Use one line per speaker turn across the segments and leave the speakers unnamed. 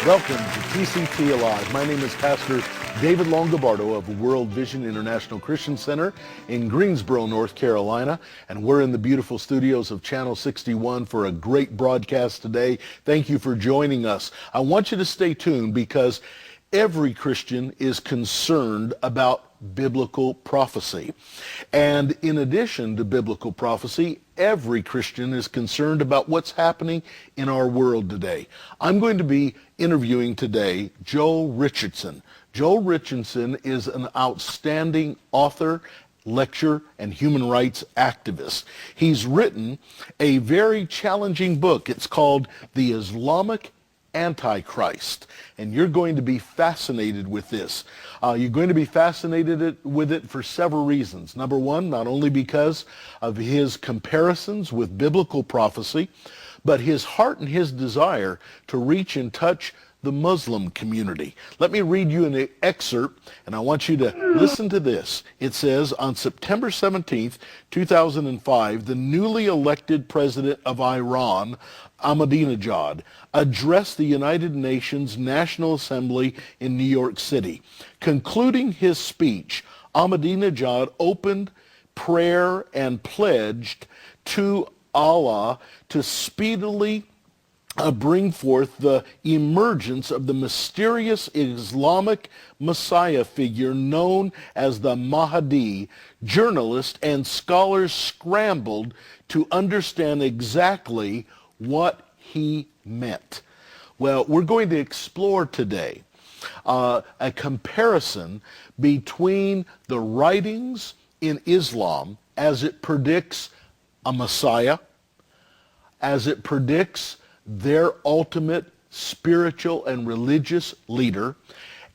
Welcome to PCT Alive. My name is Pastor David Longobardo of World Vision International Christian Center in Greensboro, North Carolina, and we're in the beautiful studios of Channel 61 for a great broadcast today. Thank you for joining us. I want you to stay tuned because every Christian is concerned about biblical prophecy. And in addition to biblical prophecy, every Christian is concerned about what's happening in our world today. I'm going to be interviewing today Joel Richardson. Joel Richardson is an outstanding author, lecturer, and human rights activist. He's written a very challenging book. It's called The Islamic Antichrist, and you're going to be fascinated with this. You're going to be fascinated with it for several reasons. Number one, not only because of his comparisons with biblical prophecy, but his heart and his desire to reach and touch the Muslim community. Let me read you an excerpt, and I want you to listen to this. It says, on September 17th, 2005, the newly elected president of Iran, Ahmadinejad, addressed the United Nations National Assembly in New York City. Concluding his speech, Ahmadinejad opened prayer and pledged to Allah to speedily bring forth the emergence of the mysterious Islamic Messiah figure known as the Mahdi. Journalists and scholars scrambled to understand exactly what he meant. Well, we're going to explore today a comparison between the writings in Islam as it predicts a Messiah, as it predicts their ultimate spiritual and religious leader,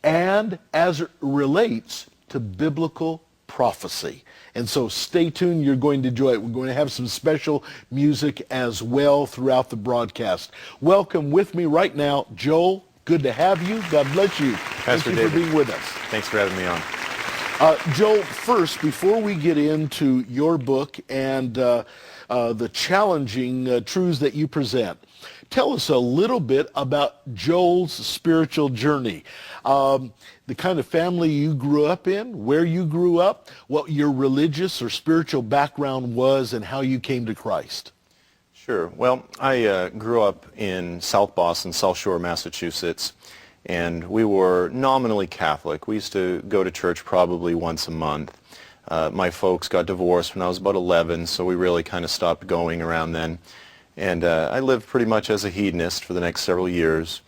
and as it relates to biblical prophecy. And so stay tuned, you're going to enjoy it. We're going to have some special music as well throughout the broadcast. Welcome with me right now, Joel. Good to have you. God bless you.
Pastor
Thank you
David,
for being with us.
Thanks for having me on.
Joel, first, before we get into your book and the challenging truths that you present, tell us a little bit about Joel's spiritual journey, the kind of family you grew up in, where you grew up, what your religious or spiritual background was, and how you came to Christ.
Sure. Well, I grew up in South Boston, South Shore, Massachusetts, and we were nominally Catholic. We used to go to church probably once a month. My folks got divorced when I was about 11, so we really kind of stopped going around then. And I lived pretty much as a hedonist for the next several years.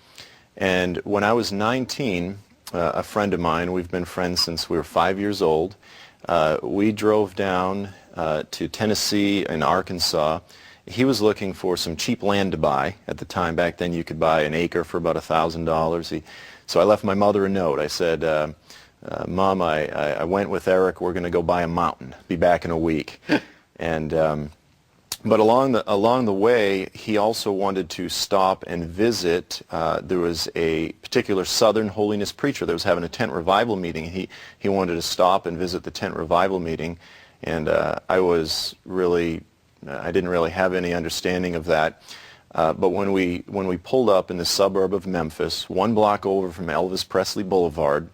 And when I was 19, a friend of mine, we've been friends since we were 5 years old, we drove down to Tennessee and Arkansas. He was looking for some cheap land to buy. At the time, back then, you could buy an acre for about $1,000. So I left my mother a note. I said, Mom, I went with Eric. We're going to go buy a mountain. Be back in a week. And but along the way, he also wanted to stop and visit. There was a particular Southern holiness preacher that was having a tent revival meeting. He wanted to stop and visit the tent revival meeting, and I didn't really have any understanding of that. But when we pulled up in the suburb of Memphis, 1 block over from Elvis Presley Boulevard,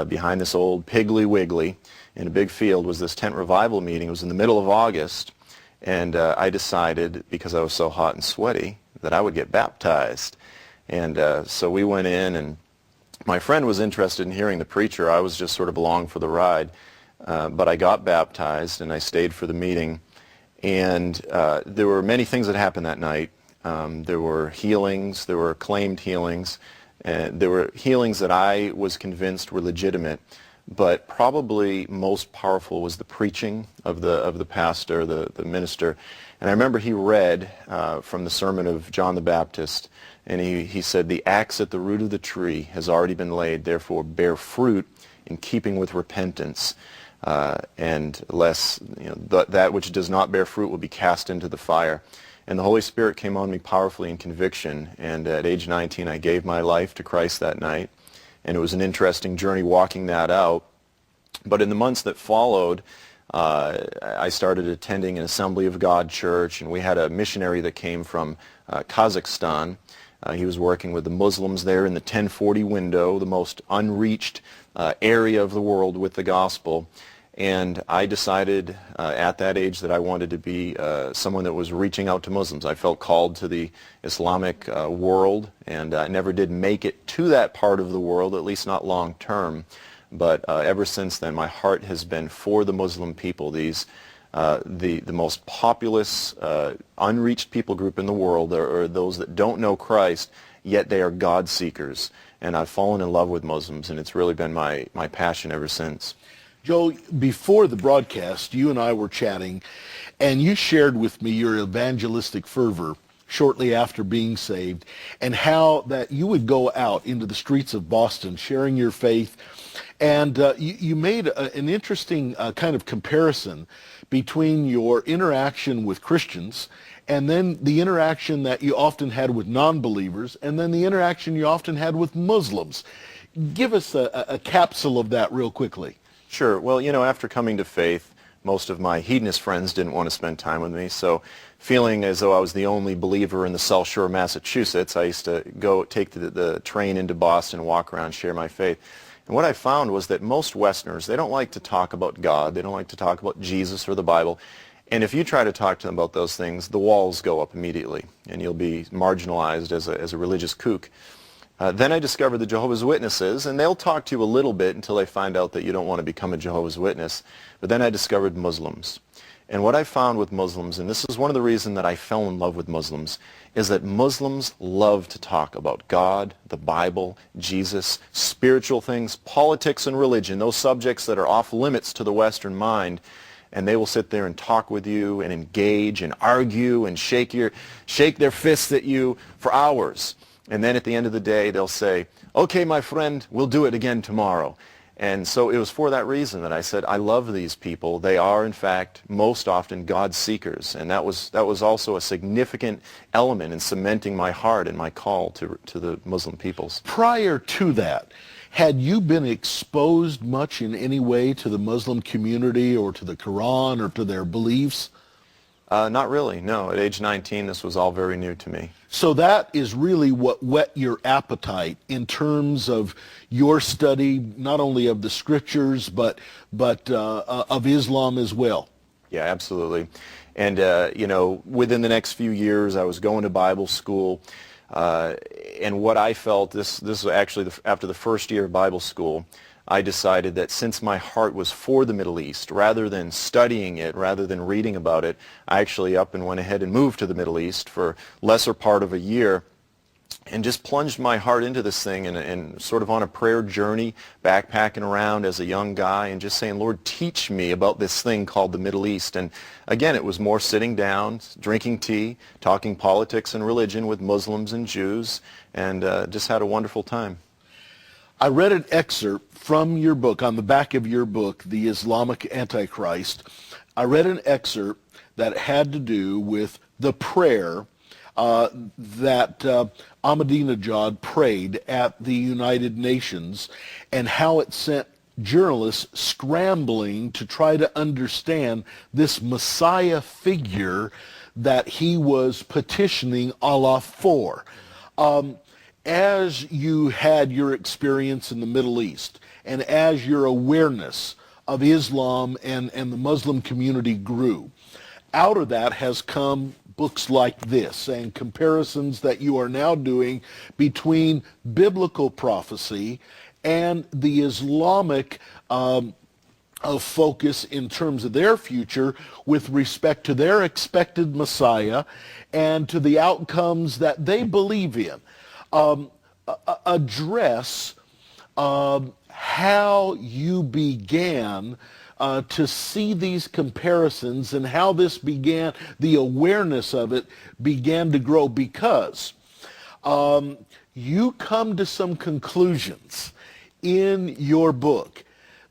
behind this old Piggly Wiggly in a big field was this tent revival meeting. It was in the middle of August. And I decided, because I was so hot and sweaty, that I would get baptized. And so we went in, and my friend was interested in hearing the preacher. I was just sort of along for the ride. But I got baptized, and I stayed for the meeting. And there were many things that happened that night. There were healings. There were claimed healings. There were healings that I was convinced were legitimate. But probably most powerful was the preaching of the pastor, the minister. And I remember he read from the sermon of John the Baptist, and he said, "The axe at the root of the tree has already been laid, therefore bear fruit in keeping with repentance. And lest that which does not bear fruit will be cast into the fire." And the Holy Spirit came on me powerfully in conviction, and at age 19 I gave my life to Christ that night. And it was an interesting journey walking that out. But in the months that followed, I started attending an Assembly of God church, and we had a missionary that came from Kazakhstan He was working with the Muslims there in the 1040 window, the most unreached area of the world with the gospel. And I decided at that age that I wanted to be someone that was reaching out to Muslims. I felt called to the Islamic world, and I never did make it to that part of the world, at least not long term. But ever since then, my heart has been for the Muslim people, the most populous, unreached people group in the world, or those that don't know Christ, yet they are God seekers. And I've fallen in love with Muslims, and it's really been my passion ever since.
Joe, before the broadcast, you and I were chatting, and you shared with me your evangelistic fervor shortly after being saved, and how that you would go out into the streets of Boston sharing your faith. And you made an interesting kind of comparison between your interaction with Christians and then the interaction that you often had with non-believers, and then the interaction you often had with Muslims. Give us a capsule of that real quickly.
Sure. Well, you know, after coming to faith, most of my hedonist friends didn't want to spend time with me, so feeling as though I was the only believer in the South Shore of Massachusetts, I used to go take the train into Boston, walk around, share my faith. And what I found was that most Westerners, they don't like to talk about God, they don't like to talk about Jesus or the Bible, and if you try to talk to them about those things, the walls go up immediately, and you'll be marginalized as a religious kook. Then I discovered the Jehovah's Witnesses, and they'll talk to you a little bit until they find out that you don't want to become a Jehovah's Witness. But then I discovered Muslims. And what I found with Muslims, and this is one of the reasons that I fell in love with Muslims, is that Muslims love to talk about God, the Bible, Jesus, spiritual things, politics, and religion, those subjects that are off limits to the Western mind. And they will sit there and talk with you and engage and argue and shake their fists at you for hours. And then at the end of the day, they'll say, okay, my friend, we'll do it again tomorrow. And so it was for that reason that I said, I love these people. They are, in fact, most often God seekers. And that was also a significant element in cementing my heart and my call to the Muslim peoples.
Prior to that, had you been exposed much in any way to the Muslim community or to the Quran or to their beliefs?
Not really, no. At age 19, this was all very new to me.
So that is really what whet your appetite in terms of your study, not only of the scriptures, but of Islam as well.
Yeah, absolutely. And, you know, within the next few years, I was going to Bible school. And what I felt, this was actually after the first year of Bible school, I decided that since my heart was for the Middle East, rather than studying it, rather than reading about it, I actually up and went ahead and moved to the Middle East for lesser part of a year and just plunged my heart into this thing and sort of on a prayer journey, backpacking around as a young guy and just saying, Lord, teach me about this thing called the Middle East. And again, it was more sitting down, drinking tea, talking politics and religion with Muslims and Jews, and just had a wonderful time.
I read an excerpt from your book, on the back of your book, The Islamic Antichrist. I read an excerpt that had to do with the prayer that Ahmadinejad prayed at the United Nations and how it sent journalists scrambling to try to understand this Messiah figure that he was petitioning Allah for. As you had your experience in the Middle East, and as your awareness of Islam and the Muslim community grew, out of that has come books like this and comparisons that you are now doing between biblical prophecy and the Islamic focus in terms of their future with respect to their expected Messiah and to the outcomes that they believe in. Address how you began to see these comparisons and how this began, the awareness of it began to grow, because you come to some conclusions in your book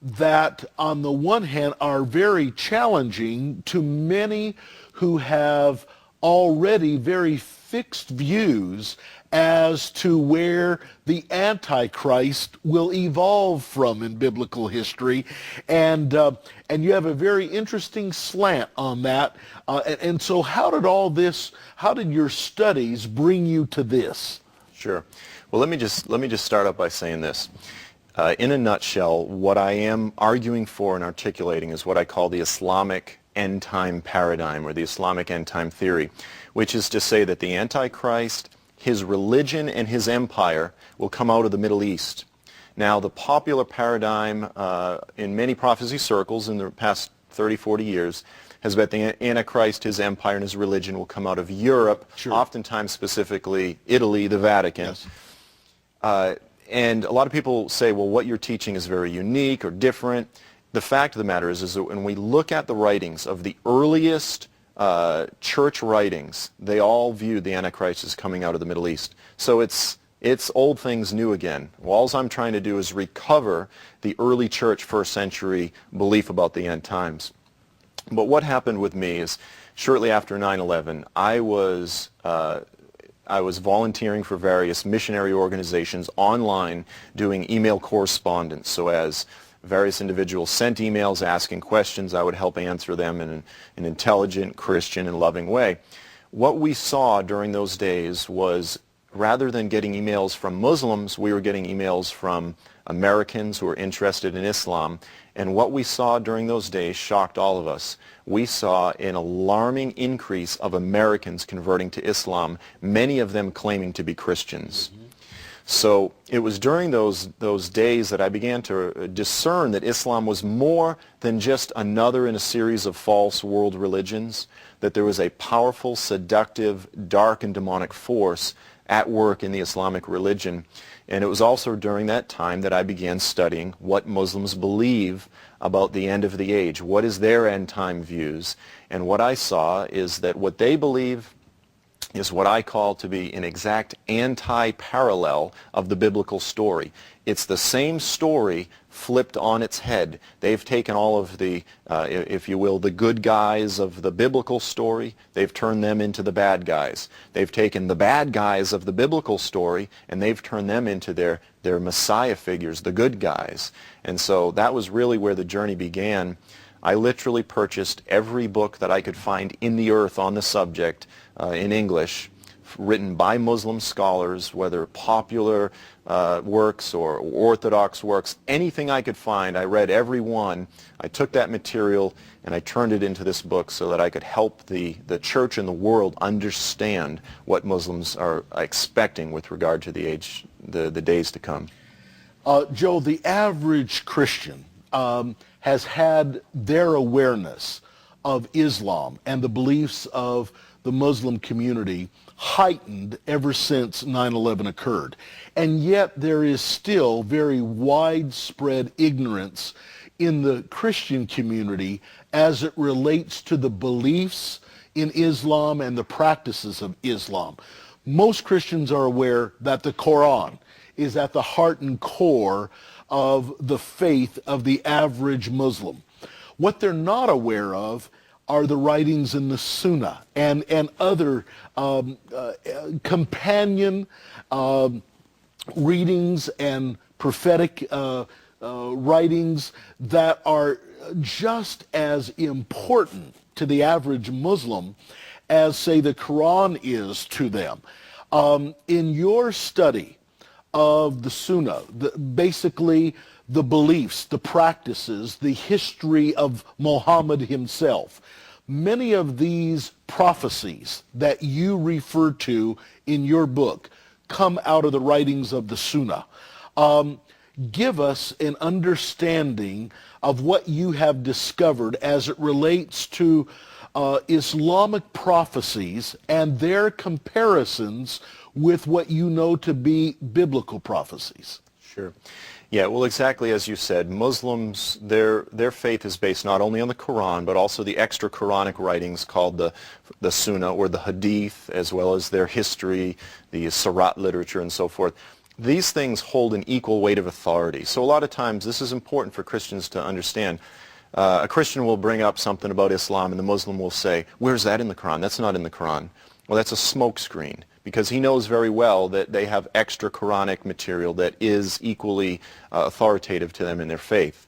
that on the one hand are very challenging to many who have already very fixed views as to where the Antichrist will evolve from in biblical history, and you have a very interesting slant on that. And so, how did your studies bring you to this?
Sure. Well, let me just start out by saying this. In a nutshell, what I am arguing for and articulating is what I call the Islamic end time paradigm, or the Islamic end time theory, which is to say that the Antichrist, his religion and his empire will come out of the Middle East. Now, the popular paradigm in many prophecy circles in the past 30, 40 years has been the Antichrist, his empire, and his religion will come out of Europe,
Sure.
oftentimes specifically Italy, the Vatican.
Yes.
And a lot of people say, well, what you're teaching is very unique or different. The fact of the matter is that when we look at the writings of the earliest church writings, they all viewed the Antichrist as coming out of the Middle East. So it's old things new again. All I'm trying to do is recover the early church first century belief about the end times. But what happened with me is shortly after 9/11, I was volunteering for various missionary organizations online doing email correspondence. So as various individuals sent emails asking questions, I would help answer them in an intelligent, Christian, and loving way. What we saw during those days was, rather than getting emails from Muslims, we were getting emails from Americans who were interested in Islam. And what we saw during those days shocked all of us. We saw an alarming increase of Americans converting to Islam, many of them claiming to be Christians. Mm-hmm. So it was during those days that I began to discern that Islam was more than just another in a series of false world religions, that there was a powerful, seductive, dark, and demonic force at work in the Islamic religion. And it was also during that time that I began studying what Muslims believe about the end of the age. What is their end time views? And what I saw is that what they believe is what I call to be an exact anti-parallel of the biblical story. It's the same story flipped on its head. They've taken all of the, if you will, the good guys of the biblical story, they've turned them into the bad guys. They've taken the bad guys of the biblical story and they've turned them into their Messiah figures, the good guys. And so that was really where the journey began. I literally purchased every book that I could find in the earth on the subject in English, written by Muslim scholars, whether popular works or orthodox works, anything I could find. I read every one. I took that material and I turned it into this book so that I could help the church and the world understand what Muslims are expecting with regard to the age, the days to come.
Joe, the average Christian has had their awareness of Islam and the beliefs of the Muslim community heightened ever since 9/11 occurred. And yet there is still very widespread ignorance in the Christian community as it relates to the beliefs in Islam and the practices of Islam. Most Christians are aware that the Quran is at the heart and core of the faith of the average Muslim. What they're not aware of are the writings in the Sunnah and other companion readings and prophetic writings that are just as important to the average Muslim as, say, the Quran is to them. In your study of the Sunnah, basically the beliefs, the practices, the history of Muhammad himself, many of these prophecies that you refer to in your book come out of the writings of the Sunnah. Give us an understanding of what you have discovered as it relates to Islamic prophecies and their comparisons with what you know to be biblical prophecies.
Sure. Yeah, well, exactly as you said, Muslims, their faith is based not only on the Quran, but also the extra Quranic writings called the Sunnah or the Hadith, as well as their history, the Sirat literature, and so forth. These things hold an equal weight of authority. So a lot of times, this is important for Christians to understand. A Christian will bring up something about Islam, and the Muslim will say, "Where's that in the Quran? That's not in the Quran." Well, that's a smokescreen, because he knows very well that they have extra Quranic material that is equally authoritative to them in their faith.